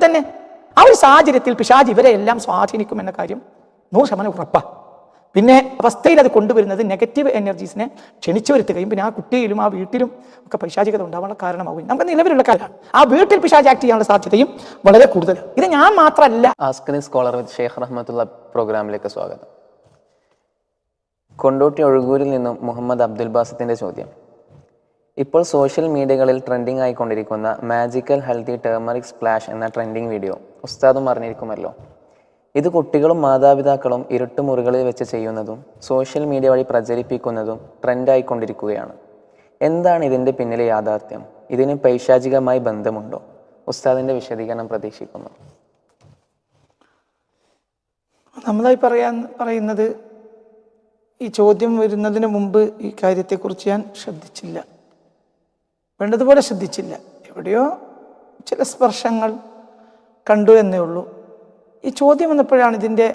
തന്നെ. ആ ഒരു സാഹചര്യത്തിൽ പിശാച് ഇവരെ എല്ലാം സ്വാധീനിക്കുമെന്ന കാര്യം 100% ഉറപ്പാണ്. പിന്നെ അവസ്ഥയിൽ അത് കൊണ്ടുവരുന്നത് നെഗറ്റീവ് എനർജീസിനെ ക്ഷണിച്ചു വരുത്തുകയും പിന്നെ ആ കുട്ടിയിലും ആ വീട്ടിലും ഒക്കെ പൈശാചികത ഉണ്ടാവാനുള്ള കാരണമാവുകയും നമുക്ക് നിലവിലുള്ള കാര്യമാണ്. ആ വീട്ടിൽ പിശാച് ആക്ട് ചെയ്യാനുള്ള സാധ്യതയും വളരെ കൂടുതൽ. ഇത് ഞാൻ മാത്രമല്ല. ആസ്ക് സ്കോളർ വിത്ത് ഷെയ്ഖ് റഹ്മത്തുള്ള പ്രോഗ്രാമിലേക്ക് സ്വാഗതം. കൊണ്ടോട്ടി ഒഴുകൂരിൽ നിന്നും മുഹമ്മദ് അബ്ദുൽ ബാസിത്തിന്റെ ചോദ്യം: ഇപ്പോൾ സോഷ്യൽ മീഡിയകളിൽ ട്രെൻഡിങ് ആയിക്കൊണ്ടിരിക്കുന്ന മാജിക്കൽ ഹെൽത്തി ടേമറിക് സ്പ്ലാഷ് എന്ന ട്രെൻഡിങ് വീഡിയോ ഉസ്താദും അറിഞ്ഞിരിക്കുമല്ലോ. ഇത് കുട്ടികളും മാതാപിതാക്കളും ഇരുട്ടുമുറികളിൽ വെച്ച് ചെയ്യുന്നതും സോഷ്യൽ മീഡിയ വഴി പ്രചരിപ്പിക്കുന്നതും ട്രെൻഡായിക്കൊണ്ടിരിക്കുകയാണ്. എന്താണ് ഇതിൻ്റെ പിന്നിലെ യാഥാർത്ഥ്യം? ഇതിന് പൈശാചികമായി ബന്ധമുണ്ടോ? ഉസ്താദിന്റെ വിശദീകരണം പ്രതീക്ഷിക്കുന്നു. നമ്മളായി പറയുന്നത് ഈ ചോദ്യം വരുന്നതിന് മുമ്പ് ഈ കാര്യത്തെക്കുറിച്ച് ഞാൻ ശ്രദ്ധിച്ചില്ല, വേണ്ടതുപോലെ ശ്രദ്ധിച്ചില്ല. എവിടെയോ ചില സ്പർശങ്ങൾ കണ്ടു എന്നേ ഉള്ളൂ. ഈ ചോദ്യം വന്നപ്പോഴാണ് ഇതിൻ്റെ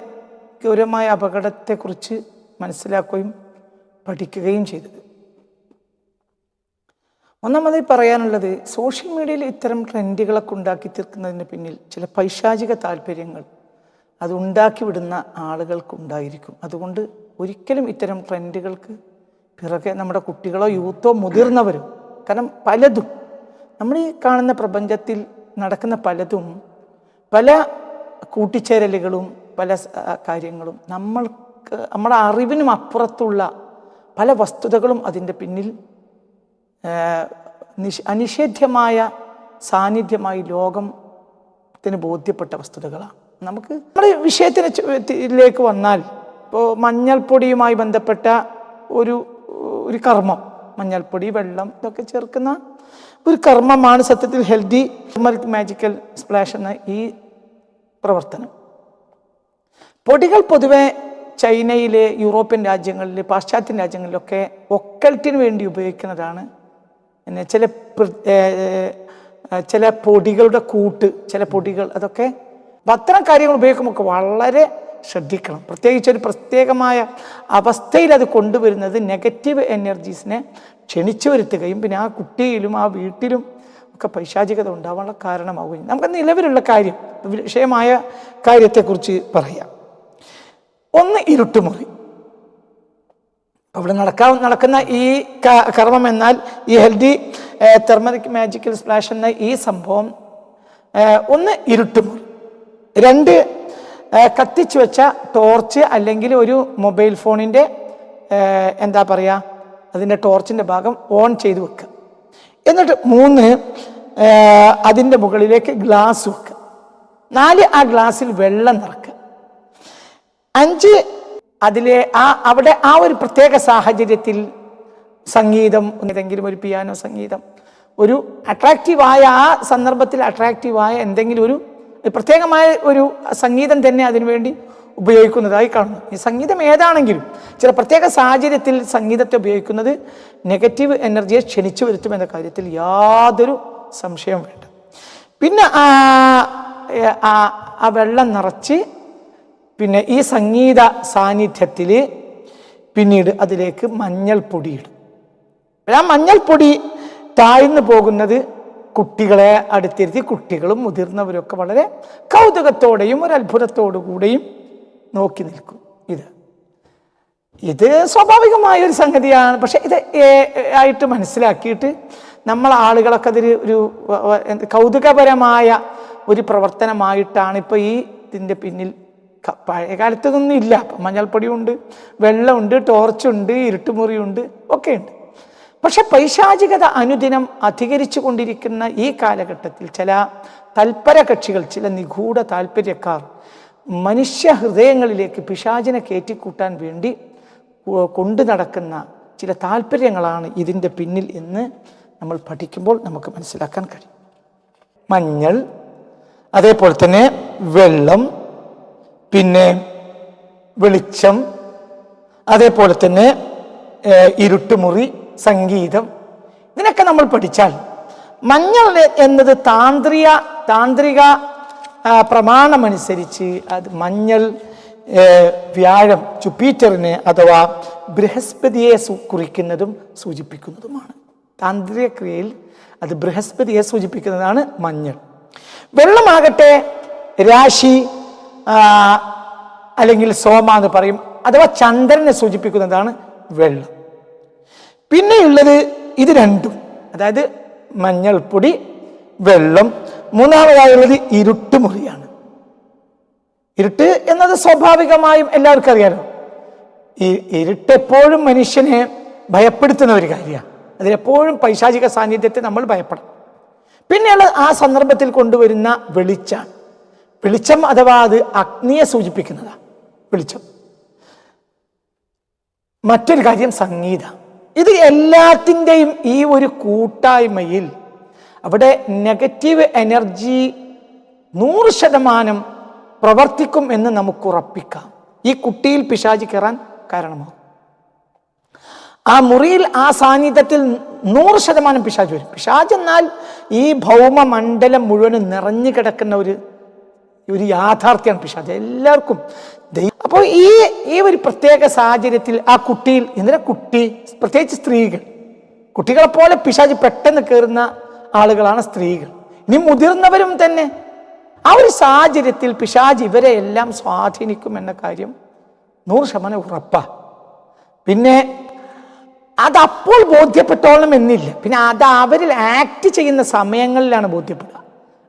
ഗൗരവമായ അപകടത്തെക്കുറിച്ച് മനസ്സിലാക്കുകയും പഠിക്കുകയും ചെയ്തത്. ഒന്നാമതായി പറയാനുള്ളത്, സോഷ്യൽ മീഡിയയിൽ ഇത്തരം ട്രെൻഡുകളൊക്കെ ഉണ്ടാക്കി തീർക്കുന്നതിന് പിന്നിൽ ചില പൈശാചിക താല്പര്യങ്ങൾ അത് ഉണ്ടാക്കി വിടുന്ന ആളുകൾക്കുണ്ടായിരിക്കും. അതുകൊണ്ട് ഒരിക്കലും ഇത്തരം ട്രെൻഡുകൾക്ക് പിറകെ നമ്മുടെ കുട്ടികളോ യൂത്തോ മുതിർന്നവരും, കാരണം പലതും നമ്മൾ ഈ കാണുന്ന പ്രപഞ്ചത്തിൽ നടക്കുന്ന പലതും, പല കൂട്ടിച്ചേരലുകളും പല കാര്യങ്ങളും നമ്മുടെ അറിവിനും അപ്പുറത്തുള്ള പല വസ്തുതകളും അതിൻ്റെ പിന്നിൽ അനിഷേധ്യമായ സാന്നിധ്യമായി ലോകത്തിന് ബോധ്യപ്പെട്ട വസ്തുതകളാണ്. നമുക്ക് നമ്മുടെ വിഷയത്തിലേക്ക് വന്നാൽ, ഇപ്പോൾ മഞ്ഞൾപ്പൊടിയുമായി ബന്ധപ്പെട്ട ഒരു കർമ്മം, മഞ്ഞൾപ്പൊടി, വെള്ളം ഇതൊക്കെ ചേർക്കുന്ന ഒരു കർമ്മമാണ് സത്യത്തിൽ ഹെൽത്തി മാജിക്കൽ സ്പ്ലാഷ് എന്ന ഈ പ്രവർത്തനം. പൊടികൾ പൊതുവെ ചൈനയിലെ, യൂറോപ്യൻ രാജ്യങ്ങളിൽ, പാശ്ചാത്യ രാജ്യങ്ങളിലൊക്കെ ഒക്കൽറ്റിന് വേണ്ടി ഉപയോഗിക്കുന്നതാണ്. പിന്നെ ചില പൊടികളുടെ കൂട്ട്, ചില പൊടികൾ, അതൊക്കെ അത്തരം കാര്യങ്ങൾ ഉപയോഗിക്കുമ്പോൾ വളരെ ശ്രദ്ധിക്കണം. പ്രത്യേകിച്ച് ഒരു പ്രത്യേകമായ അവസ്ഥയിൽ അത് കൊണ്ടുവരുന്നത് നെഗറ്റീവ് എനർജീസിനെ ക്ഷണിച്ചു വരുത്തുകയും പിന്നെ ആ കുട്ടിയിലും ആ വീട്ടിലും ഒക്കെ പൈശാചികത ഉണ്ടാവാനുള്ള കാരണമാവുകയും. നമുക്ക് നിലവിലുള്ള കാര്യം, വിഷയമായ കാര്യത്തെക്കുറിച്ച് പറയാം. ഒന്ന്, ഇരുട്ടുമുറി. അവിടെ നടക്കുന്ന ഈ കർമ്മം എന്നാൽ ഈ ഹെൽത്തി തെർമറിക് മാജിക്കൽ സ്പ്ലാഷ് എന്ന ഈ സംഭവം, ഒന്ന് ഇരുട്ടുമുറി, രണ്ട് കത്തിച്ചു വെച്ച ടോർച്ച് അല്ലെങ്കിൽ ഒരു മൊബൈൽ ഫോണിൻ്റെ എന്താ പറയുക, അതിൻ്റെ ടോർച്ചിൻ്റെ ഭാഗം ഓൺ ചെയ്ത് വെക്കുക. എന്നിട്ട് മൂന്ന്, അതിൻ്റെ മുകളിലേക്ക് ഗ്ലാസ് വെക്കുക. നാല്, ആ ഗ്ലാസ്സിൽ വെള്ളം നിറക്കുക. അഞ്ച്, അവിടെ ആ ഒരു പ്രത്യേക സാഹചര്യത്തിൽ സംഗീതം, ഏതെങ്കിലും ഒരു പിയാനോ സംഗീതം, ഒരു അട്രാക്റ്റീവായ, ആ സന്ദർഭത്തിൽ അട്രാക്റ്റീവായ എന്തെങ്കിലും ഒരു പ്രത്യേകമായ ഒരു സംഗീതം തന്നെ അതിനുവേണ്ടി ഉപയോഗിക്കുന്നതായി കാണുന്നു. ഈ സംഗീതം ഏതാണെങ്കിലും ചില പ്രത്യേക സാഹചര്യത്തിൽ സംഗീതത്തെ ഉപയോഗിക്കുന്നത് നെഗറ്റീവ് എനർജിയെ ക്ഷണിച്ചു വരുത്തുമെന്ന കാര്യത്തിൽ യാതൊരു സംശയവും വേണ്ട. പിന്നെ ആ വെള്ളം നിറച്ച് പിന്നെ ഈ സംഗീത സാന്നിധ്യത്തിൽ പിന്നീട് അതിലേക്ക് മഞ്ഞൾപ്പൊടി ഇടും. ആ മഞ്ഞൾപ്പൊടി താഴ്ന്നു പോകുന്നത് കുട്ടികളെ അടുത്തിരുത്തി കുട്ടികളും മുതിർന്നവരൊക്കെ വളരെ കൗതുകത്തോടെയും ഒരു അത്ഭുതത്തോടു കൂടെയും നോക്കി നിൽക്കും. ഇത് സ്വാഭാവികമായൊരു സംഗതിയാണ്. പക്ഷെ ഇത് ആയിട്ട് മനസ്സിലാക്കിയിട്ട് നമ്മൾ ആളുകളൊക്കെ അതിൽ ഒരു കൗതുകപരമായ ഒരു പ്രവർത്തനമായിട്ടാണ് ഇപ്പോൾ ഇതിൻ്റെ പിന്നിൽ. പഴയ കാലത്തൊന്നും ഇല്ല. മഞ്ഞൾപ്പൊടിയുണ്ട്, വെള്ളമുണ്ട്, ടോർച്ചുണ്ട്, ഇരുട്ടുമുറിയുണ്ട്, ഒക്കെ ഉണ്ട്. പക്ഷെ പൈശാചികത അനുദിനം അധികരിച്ചു കൊണ്ടിരിക്കുന്ന ഈ കാലഘട്ടത്തിൽ ചില തൽപര കക്ഷികൾ, ചില നിഗൂഢ താല്പര്യക്കാർ മനുഷ്യ ഹൃദയങ്ങളിലേക്ക് പിശാചിനെ കയറ്റിക്കൂട്ടാൻ വേണ്ടി കൊണ്ടു നടക്കുന്ന ചില താല്പര്യങ്ങളാണ് ഇതിൻ്റെ പിന്നിൽ എന്ന് നമ്മൾ പഠിക്കുമ്പോൾ നമുക്ക് മനസ്സിലാക്കാൻ കഴിയും. മഞ്ഞൾ, അതേപോലെ തന്നെ വെള്ളം, പിന്നെ വെളിച്ചം, അതേപോലെ തന്നെ ഇരുട്ടുമുറി, സംഗീതം, ഇതിനൊക്കെ നമ്മൾ പഠിച്ചാൽ മഞ്ഞൾ എന്നത് താന്ത്രിക പ്രമാണമനുസരിച്ച് അത് മഞ്ഞൾ വ്യാഴം, ജുപ്പിറ്ററിനെ അഥവാ ബൃഹസ്പതിയെ കുറിക്കുന്നതും സൂചിപ്പിക്കുന്നതുമാണ്. താന്ത്രിക ക്രിയയിൽ അത് ബൃഹസ്പതിയെ സൂചിപ്പിക്കുന്നതാണ് മഞ്ഞൾ. വെള്ളമാകട്ടെ രാശി അല്ലെങ്കിൽ സോമ എന്ന് പറയും, അഥവാ ചന്ദ്രനെ സൂചിപ്പിക്കുന്നതാണ് വെള്ളം. പിന്നെയുള്ളത് ഇത് രണ്ടും, അതായത് മഞ്ഞൾപ്പൊടി, വെള്ളം. മൂന്നാമതായുള്ളത് ഇരുട്ടുമുറിയാണ്. ഇരുട്ട് എന്നത് സ്വാഭാവികമായും എല്ലാവർക്കും അറിയാലോ. ഈ ഇരുട്ട് എപ്പോഴും മനുഷ്യനെ ഭയപ്പെടുത്തുന്ന ഒരു കാര്യമാണ്. അതിലെപ്പോഴും പൈശാചിക സാന്നിധ്യത്തെ നമ്മൾ ഭയപ്പെടണം. പിന്നെയുള്ള ആ സന്ദർഭത്തിൽ കൊണ്ടുവരുന്ന വെളിച്ചാണ്. വെളിച്ചം അഥവാ അത് അഗ്നിയെ സൂചിപ്പിക്കുന്നതാണ്, വെളിച്ചം. മറ്റൊരു കാര്യം സംഗീതം. ഇത് എല്ലാത്തിൻ്റെയും ഈ ഒരു കൂട്ടായ്മയിൽ അവിടെ നെഗറ്റീവ് എനർജി 100% പ്രവർത്തിക്കും എന്ന് നമുക്ക് ഉറപ്പിക്കാം. ഈ കുട്ടിയിൽ പിശാച് കയറാൻ കാരണമാകും. ആ മുറിയിൽ ആ സാന്നിധ്യത്തിൽ 100% പിശാച് വരും. പിശാച് എന്നാൽ ഈ ഭൗമമണ്ഡലം മുഴുവനും നിറഞ്ഞു കിടക്കുന്ന ഒരു യാഥാർത്ഥ്യമാണ് പിശാച് എല്ലാവർക്കും. അപ്പോൾ ഈ ഒരു പ്രത്യേക സാഹചര്യത്തിൽ ആ കുട്ടിയിൽ, എന്തിനാ കുട്ടി, പ്രത്യേകിച്ച് സ്ത്രീകൾ, കുട്ടികളെ പോലെ പിശാച് പെട്ടെന്ന് കയറുന്ന ആളുകളാണ് സ്ത്രീകൾ. ഇനി മുതിർന്നവരും തന്നെ. ആ ഒരു സാഹചര്യത്തിൽ പിശാച് ഇവരെ എല്ലാം സ്വാധീനിക്കും എന്ന കാര്യം 100% ഉറപ്പാ. പിന്നെ അതപ്പോൾ ബോധ്യപ്പെട്ടോളം എന്നില്ല. പിന്നെ അത് അവരിൽ ആക്ട് ചെയ്യുന്ന സമയങ്ങളിലാണ് ബോധ്യപ്പെടുക.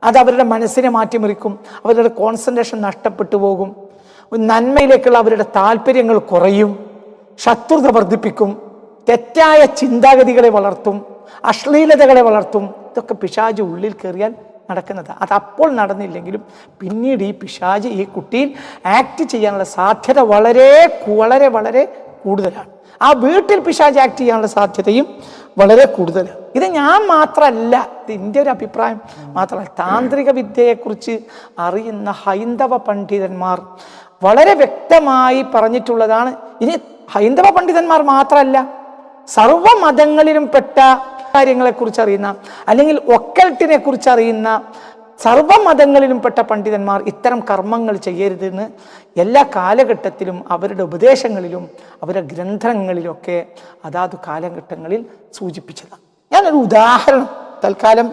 അത് അവരുടെ മനസ്സിനെ മാറ്റിമറിക്കും, അവരുടെ കോൺസെൻട്രേഷൻ നഷ്ടപ്പെട്ടു പോകും, നന്മയിലേക്കുള്ള അവരുടെ താല്പര്യങ്ങൾ കുറയും, ശത്രുത വർദ്ധിപ്പിക്കും, തെറ്റായ ചിന്താഗതികളെ വളർത്തും, അശ്ലീലതകളെ വളർത്തും. ഇതൊക്കെ പിശാച് ഉള്ളിൽ കയറിയാൽ നടക്കുന്നതാണ്. അതപ്പോൾ നടന്നില്ലെങ്കിലും പിന്നീട് ഈ പിശാച് ഈ കുട്ടിയിൽ ആക്ട് ചെയ്യാനുള്ള സാധ്യത വളരെ വളരെ വളരെ കൂടുതലാണ്. ആ വീട്ടിൽ പിശാച് ആക്ട് ചെയ്യാനുള്ള സാധ്യതയും വളരെ കൂടുതലാണ്. ഇത് ഞാൻ മാത്രമല്ല, ഇത് എൻ്റെ ഒരു അഭിപ്രായം മാത്രമല്ല. താന്ത്രിക വിദ്യയെക്കുറിച്ച് അറിയുന്ന ഹൈന്ദവ പണ്ഡിതന്മാർ വളരെ വ്യക്തമായി പറഞ്ഞിട്ടുള്ളതാണ്. ഇനി ഹൈന്ദവ പണ്ഡിതന്മാർ മാത്രമല്ല, സർവ്വമതങ്ങളിലും പെട്ട കാര്യങ്ങളെക്കുറിച്ച് അറിയുന്ന, അല്ലെങ്കിൽ ഒക്കൽട്ടിനെ കുറിച്ച് അറിയുന്ന സർവ്വമതങ്ങളിലും പെട്ട പണ്ഡിതന്മാർ ഇത്തരം കർമ്മങ്ങൾ ചെയ്യരുതെന്ന് എല്ലാ കാലഘട്ടത്തിലും അവരുടെ ഉപദേശങ്ങളിലും അവരുടെ ഗ്രന്ഥങ്ങളിലൊക്കെ അതാത് കാലഘട്ടങ്ങളിൽ സൂചിപ്പിച്ചതാണ്. ഞാനൊരു ഉദാഹരണം തൽക്കാലം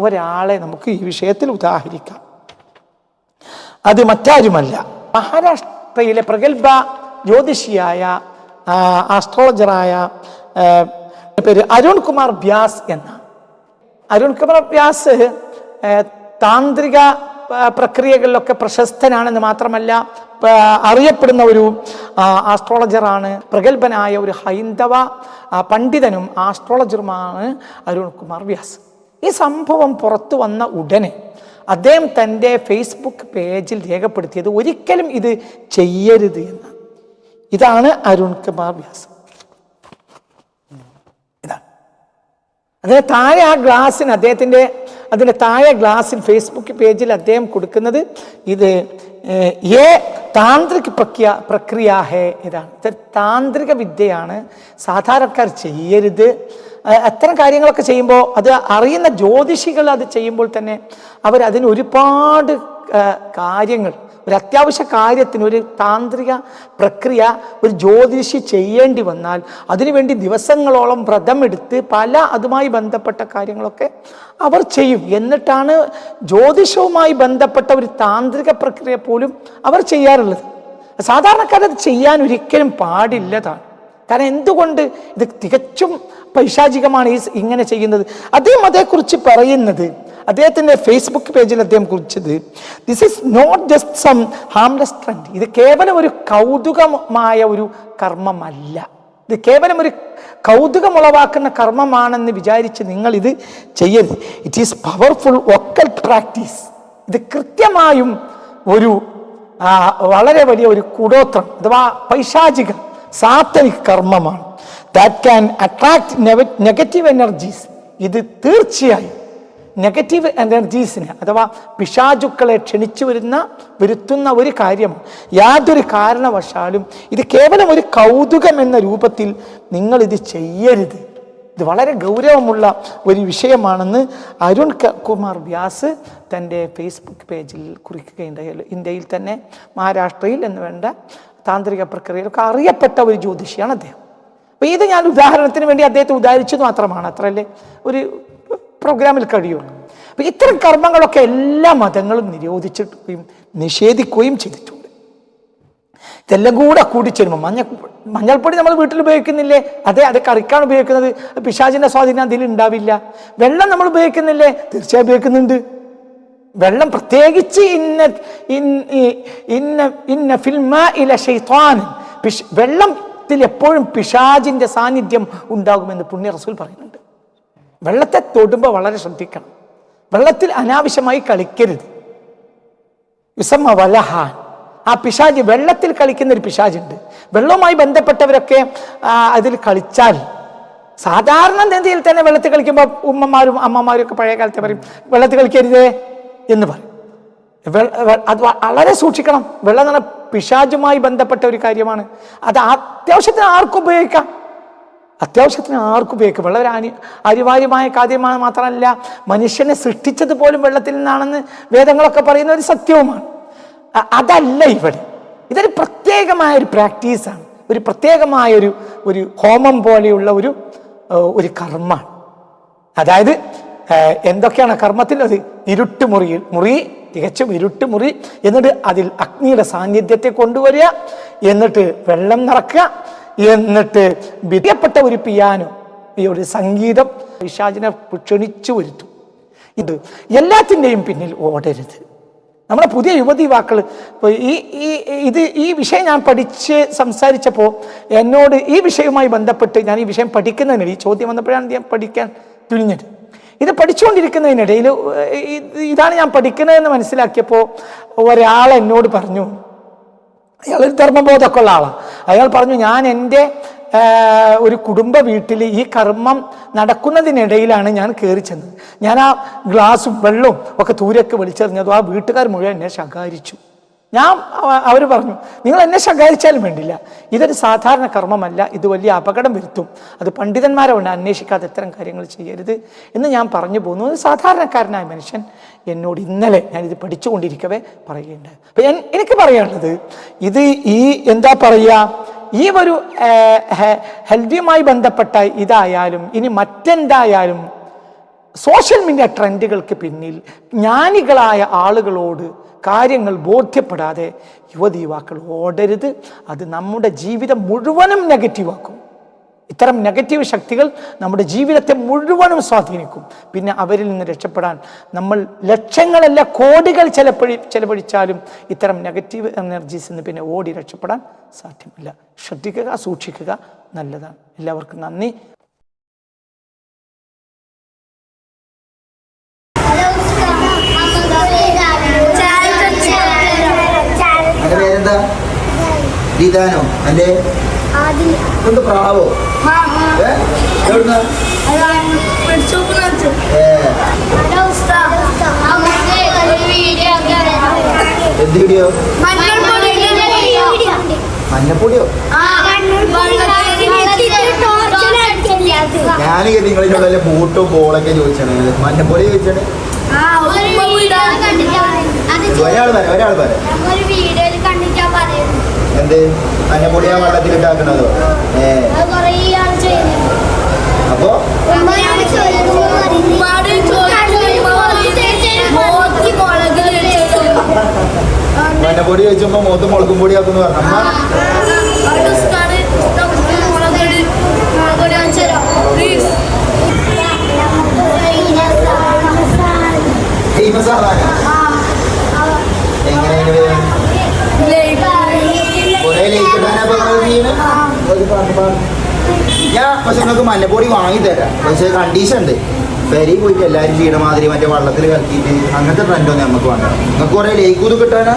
ഒരാളെ നമുക്ക് ഈ വിഷയത്തിൽ ഉദാഹരിക്കാം. അത് മറ്റാരുമല്ല, മഹാരാഷ്ട്രയിലെ പ്രഗത്ഭ ജ്യോതിഷിയായ ആസ്ട്രോളജറായ പേര് അരുൺ കുമാർ വ്യാസ് എന്നാണ്. അരുൺ കുമാർ വ്യാസ് താന്ത്രിക പ്രക്രിയകളിലൊക്കെ പ്രശസ്തനാണെന്ന് മാത്രമല്ല അറിയപ്പെടുന്ന ഒരു ആസ്ട്രോളജറാണ്. പ്രഗത്ഭനായ ഒരു ഹൈന്ദവ പണ്ഡിതനും ആസ്ട്രോളജറുമാണ് അരുൺ കുമാർ വ്യാസ്. ഈ സംഭവം പുറത്തു വന്ന ഉടനെ അദ്ദേഹം തൻ്റെ ഫേസ്ബുക്ക് പേജിൽ രേഖപ്പെടുത്തിയത് ഒരിക്കലും ഇത് ചെയ്യരുത് എന്ന്. ഇതാണ് അരുൺ കുമാർ വ്യാസ്. ഇതാണ് അതിന് താഴെ ആ ഗ്ലാസിന് അതിൻ്റെ താഴെ ഗ്ലാസിൽ ഫേസ്ബുക്ക് പേജിൽ അദ്ദേഹം കൊടുക്കുന്നത് ഇത് താന്ത്രിക പ്രക്രിയ ഹേ, ഇതാണ്. ഇത് താന്ത്രിക വിദ്യയാണ്, സാധാരണക്കാർ ചെയ്യരുത്. അത്തരം കാര്യങ്ങളൊക്കെ ചെയ്യുമ്പോൾ അത് അറിയുന്ന ജ്യോതിഷികൾ അത് ചെയ്യുമ്പോൾ തന്നെ അവരതിന് ഒരുപാട് കാര്യങ്ങൾ, ഒരു അത്യാവശ്യ കാര്യത്തിന് ഒരു താന്ത്രിക പ്രക്രിയ ഒരു ജ്യോതിഷി ചെയ്യേണ്ടി വന്നാൽ അതിനുവേണ്ടി ദിവസങ്ങളോളം വ്രതമെടുത്ത് പല അതുമായി ബന്ധപ്പെട്ട കാര്യങ്ങളൊക്കെ അവർ ചെയ്യും. എന്നിട്ടാണ് ജ്യോതിഷവുമായി ബന്ധപ്പെട്ട ഒരു താന്ത്രിക പ്രക്രിയ പോലും അവർ ചെയ്യാറുള്ളത്. സാധാരണക്കാരത് ചെയ്യാൻ ഒരിക്കലും പാടില്ലതാണ്. കാരണം എന്തുകൊണ്ട്? ഇത് തികച്ചും പൈശാചികമാണ് ഇങ്ങനെ ചെയ്യുന്നത്. അദ്ദേഹം അതേക്കുറിച്ച് പറയുന്നത്, അദ്ദേഹത്തിൻ്റെ ഫേസ്ബുക്ക് പേജിൽ അദ്ദേഹം കുറിച്ചത്, this is not just some harmless trend. ഇത് കേവലം ഒരു കൗതുകമായ ഒരു കർമ്മമല്ല. ഇത് കേവലം ഒരു കൗതുകമുളവാക്കുന്ന കർമ്മമാണെന്ന് വിചാരിച്ച് നിങ്ങൾ ഇത് ചെയ്യരുത്. It is powerful occult practice. ഇത് കൃത്യമായും ഒരു വളരെ വലിയ ഒരു കൂടോത്രം അഥവാ പൈശാചിക സാത്തനിക് കർമ്മമാണ്. That can attract negative energies. ഇത് തീർച്ചയായും നെഗറ്റീവ് എനർജീസിനെ അഥവാ പിശാചുക്കളെ ക്ഷണിച്ചു വരുത്തുന്ന ഒരു കാര്യമാണ്. യാതൊരു കാരണവശാലും ഇത് കേവലം ഒരു കൗതുകം എന്ന രൂപത്തിൽ നിങ്ങൾ ഇത് ചെയ്യരുത്. ഇത് വളരെ ഗൗരവമുള്ള ഒരു വിഷയമാണെന്ന് അരുൺ കുമാർ വ്യാസ് തൻ്റെ ഫേസ്ബുക്ക് പേജിൽ കുറിക്കുകയുണ്ടായി. ഇന്ത്യയിൽ തന്നെ മഹാരാഷ്ട്രയിൽ എന്ന് വേണ്ട താന്ത്രിക പ്രക്രിയയിലൊക്കെ അറിയപ്പെട്ട ഒരു ജ്യോതിഷിയാണ് അദ്ദേഹം. അപ്പോൾ ഇത് ഞാൻ ഉദാഹരണത്തിന് വേണ്ടി അദ്ദേഹത്തെ ഉദാഹരിച്ചത് മാത്രമാണ്, അത്രയല്ലേ ഒരു പ്രോഗ്രാമിൽ കഴിയുള്ളൂ. അപ്പം ഇത്തരം കർമ്മങ്ങളൊക്കെ എല്ലാ മതങ്ങളും നിരോധിച്ചിട്ടുകയും നിഷേധിക്കുകയും ചെയ്തിട്ടുണ്ട്. ഇതെല്ലാം കൂടെ കൂടിച്ചേരുമ്പോൾ മഞ്ഞൾപ്പൊടി നമ്മൾ വീട്ടിൽ ഉപയോഗിക്കുന്നില്ലേ? അത് കറിക്കാണ് ഉപയോഗിക്കുന്നത്. പിശാചിന്റെ സ്വാധീനം അതിൽ ഉണ്ടാവില്ല. വെള്ളം നമ്മൾ ഉപയോഗിക്കുന്നില്ലേ? തീർച്ചയായും ഉപയോഗിക്കുന്നുണ്ട്. വെള്ളം പ്രത്യേകിച്ച് വെള്ളത്തിൽ എപ്പോഴും പിശാചിന്റെ സാന്നിധ്യം ഉണ്ടാകുമെന്ന് പുണ്യ റസൂൽ പറയുന്നുണ്ട്. വെള്ളത്തെ തൊടുമ്പോൾ വളരെ ശ്രദ്ധിക്കണം. വെള്ളത്തിൽ അനാവശ്യമായി കളിക്കരുത്. യുസമ്മ വലഹാൻ, ആ പിശാജ്, വെള്ളത്തിൽ കളിക്കുന്ന ഒരു പിശാജുണ്ട്. വെള്ളവുമായി ബന്ധപ്പെട്ടവരൊക്കെ അതിൽ കളിച്ചാൽ, സാധാരണ നദിയിൽ തന്നെ വെള്ളത്തിൽ കളിക്കുമ്പോൾ ഉമ്മമാരും അമ്മമാരും ഒക്കെ പഴയ കാലത്തെ പറയും വെള്ളത്തിൽ കളിക്കരുതേ എന്ന് പറയും. അത് വളരെ സൂക്ഷിക്കണം. വെള്ളം എന്ന് പറഞ്ഞാൽ പിശാചുമായി ബന്ധപ്പെട്ട ഒരു കാര്യമാണ്. അത് അത്യാവശ്യത്തിന് ആർക്കും ഉപയോഗിക്കാം. വെള്ളം ഒരു അനിവാര്യമായ കാര്യമാണ്. മാത്രമല്ല, മനുഷ്യനെ സൃഷ്ടിച്ചത് പോലും വെള്ളത്തിൽ നിന്നാണെന്ന് വേദങ്ങളൊക്കെ പറയുന്ന ഒരു സത്യവുമാണ്. അതല്ല ഇവിടെ. ഇതൊരു പ്രത്യേകമായ ഒരു പ്രാക്ടീസാണ്. ഒരു പ്രത്യേകമായ ഒരു ഹോമം പോലെയുള്ള ഒരു കർമ്മമാണ്. അതായത് എന്തൊക്കെയാണ് കർമ്മത്തിൽ? മുറി, തികച്ചും ഇരുട്ട് മുറി, എന്നിട്ട് അതിൽ അഗ്നിയുടെ സാന്നിധ്യത്തെ കൊണ്ടുവരിക, എന്നിട്ട് വെള്ളം നിറക്കുക, എന്നിട്ട് വിധിയപ്പെട്ട ഒരു പിയാനോ, ഈ ഒരു സംഗീതം പിശാചിനെ ക്ഷണിച്ചു വരുത്തും. ഇത് എല്ലാത്തിൻ്റെയും പിന്നിൽ ഓടരുത്. നമ്മുടെ പുതിയ യുവതീവാക്കൾ ഈ വിഷയം ഞാൻ പഠിച്ച് സംസാരിച്ചപ്പോൾ എന്നോട് ഈ വിഷയവുമായി ബന്ധപ്പെട്ട് ഞാൻ ഈ വിഷയം പഠിക്കുന്നതിനിടയിൽ, ഈ ചോദ്യം വന്നപ്പോഴാണ് ഞാൻ പഠിക്കാൻ തുനിഞ്ഞത്. ഇത് പഠിച്ചുകൊണ്ടിരിക്കുന്നതിനിടയിൽ ഇതാണ് ഞാൻ പഠിക്കുന്നതെന്ന് മനസ്സിലാക്കിയപ്പോൾ ഒരാൾ എന്നോട് പറഞ്ഞു, അയാളൊരു ധർമ്മബോധമൊക്കെ ഉള്ള ആളാണ്. അയാൾ പറഞ്ഞു, ഞാൻ എൻ്റെ ഒരു കുടുംബ വീട്ടിൽ ഈ കർമ്മം നടക്കുന്നതിനിടയിലാണ് ഞാൻ കയറി ചെന്നത്. ഞാൻ ആ ഗ്ലാസും വെള്ളവും ഒക്കെ ദൂരൊക്കെ വലിച്ചെറിഞ്ഞതും ആ വീട്ടുകാർ മുഴുവൻ എന്നെ ശകാരിച്ചു. അവർ പറഞ്ഞു, നിങ്ങൾ എന്നെ ശകാരിച്ചാലും വേണ്ടില്ല, ഇതൊരു സാധാരണ കർമ്മമല്ല, ഇത് വലിയ അപകടം വരുത്തും, അത് പണ്ഡിതന്മാരെ കൊണ്ട് അന്വേഷിക്കാതെ ഇത്തരം കാര്യങ്ങൾ ചെയ്യരുത് എന്ന് ഞാൻ പറഞ്ഞു പോന്നു. ഒരു സാധാരണക്കാരനായ മനുഷ്യൻ എന്നോട് ഇന്നലെ ഞാനിത് പഠിച്ചുകൊണ്ടിരിക്കവേ പറയുകയുണ്ടായി. അപ്പം എനിക്ക് പറയാനുള്ളത്, ഇത് എന്താ പറയുക, ഈ ഒരു ഹെൽത്തിയുമായി ബന്ധപ്പെട്ട ഇതായാലും ഇനി മറ്റെന്തായാലും സോഷ്യൽ മീഡിയ ട്രെൻഡുകൾക്ക് പിന്നിൽ ജ്ഞാനികളായ ആളുകളോട് കാര്യങ്ങൾ ബോധ്യപ്പെടാതെ യുവതീവാക്കൾ ഓടരുത്. അത് നമ്മുടെ ജീവിതം മുഴുവനും നെഗറ്റീവാക്കും. ഇത്തരം നെഗറ്റീവ് ശക്തികൾ നമ്മുടെ ജീവിതത്തെ മുഴുവനും സ്വാധീനിക്കും. പിന്നെ അവരിൽ നിന്ന് രക്ഷപ്പെടാൻ നമ്മൾ ലക്ഷങ്ങളല്ല കോടികൾ ചെലവഴിച്ചാലും ഇത്തരം നെഗറ്റീവ് എനർജീസ് നിന്ന് പിന്നെ ഓടി രക്ഷപ്പെടാൻ സാധ്യമല്ല. ശ്രദ്ധിക്കുക, സൂക്ഷിക്കുക, നല്ലതാണ്. എല്ലാവർക്കും നന്ദി. ഇതാനോ അല്ലേ? എന്ത് പ്രാവോ? എന്ത് വീഡിയോ? മഞ്ഞപ്പൊടിയോ? ഞാൻ നിങ്ങളിവിടെ ബൂട്ടും ബോളൊക്കെ ചോദിച്ചാണ്, മഞ്ഞപ്പൊടി ചോദിച്ചാണ്. ഒരാൾ പറയാം എന്ത് മഞ്ഞപ്പൊടിയാ വെള്ളത്തിലിട്ടാക്കണതോ? അപ്പോ മഞ്ഞപ്പൊടി ചോദിച്ചപ്പോ മുഖത്ത് മുളകും പൊടി ആക്കുന്നു പറഞ്ഞു. ഞാൻ പക്ഷെ നിങ്ങൾക്ക് മഞ്ഞപ്പൊടി വാങ്ങിത്തരാം, പക്ഷെ കണ്ടീഷൻ ഉണ്ട്. പെരി പോയിട്ട് എല്ലാവരും ചെയ്യണ മാതിരി മറ്റേ വെള്ളത്തിൽ കലക്കിയിട്ട് അങ്ങനത്തെ ട്രെൻഡൊന്നും നമുക്ക് വേണ്ട. നിങ്ങൾക്ക് കുറെ ലേക്കൂത് കിട്ടാനാ.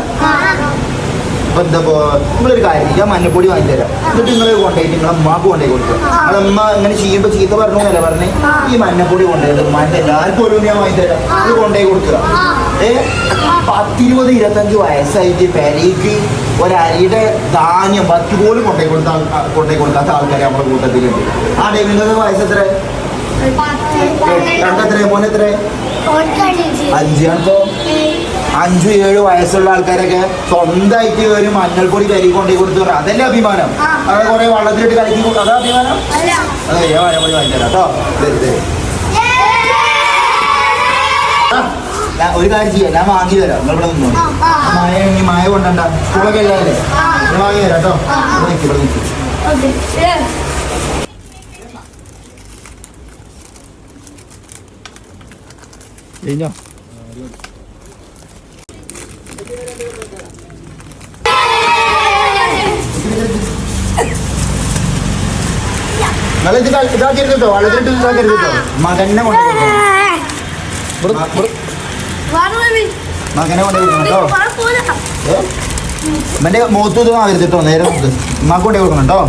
അപ്പൊ എന്താ നിങ്ങളൊരു കാര്യം, ഞാൻ മഞ്ഞപ്പൊടി വാങ്ങിത്തരാം, എന്നിട്ട് നിങ്ങൾ കൊണ്ടുപോയിട്ട് നിങ്ങളെ അമ്മക്ക് കൊണ്ടുപോയി കൊടുക്കുക. നിങ്ങളമ്മ ഇങ്ങനെ ചെയ്യുമ്പോൾ ചീത്ത പറഞ്ഞു എന്നല്ല പറഞ്ഞേ, ഈ മഞ്ഞപ്പൊടി കൊണ്ടുപോയിട്ട് ഉമ്മാൻ്റെ എല്ലാവർക്കും ഓരോ ഞാൻ വാങ്ങിത്തരാം, അത് കൊണ്ടുപോയി കൊടുക്കുക. 10-20-25 വയസ്സായിട്ട് പെരയ്ക്ക് ഒരരിയുടെ ധാന്യം 10 പോലും കൊണ്ടുപോയി കൊടുക്കാത്ത ആൾക്കാർ നമ്മുടെ കൂട്ടത്തിലുണ്ട്. ആ ടൈം നിങ്ങൾക്ക് വയസ്സ് എത്ര? എത്ര മോനെ എത്ര? 5 ആണിപ്പോ. 5-7 വയസ്സുള്ള ആൾക്കാരൊക്കെ സ്വന്തമായിട്ട് ഒരു മഞ്ഞൾപ്പൊടി കരി കൊണ്ടുപോയി കൊടുത്തു. അതല്ലേ അഭിമാനം? അത് കുറെ വെള്ളത്തിലിട്ട് കലക്കി കൊടുക്കും, അതാ അഭിമാനം? അതെ, ഞാൻ മഞ്ഞൾപ്പൊടി വാങ്ങിത്തരാം കേട്ടോ. ശരി ശരി. ഒരു കാര്യം ചെയ്യാം, ഞാൻ വാങ്ങി തരാം. നിങ്ങൾ ഇവിടെ നിന്നോ. മായ കൊണ്ടണ്ട, സ്കൂളൊക്കെ എല്ലാവരും ഞാൻ വാങ്ങി തരാം കേട്ടോ. ഇവിടെ നിൽക്കും. കഴിഞ്ഞോ? നിങ്ങൾ ഇതാക്കരുത് കേട്ടോ, വളരെട്ട് ഇതാക്കരുത് കേട്ടോ. മകനെ കൊണ്ടുപോകും, മകനെ കൊണ്ടുപോകും കേട്ടോ. എന്റെ മുഖത്ത് ഇത് ആവരുത് കേട്ടോ, നേരെ നോക്ക്. ഉമ്മാക്ക് കൊണ്ടേ കൊടുക്കണം കേട്ടോ.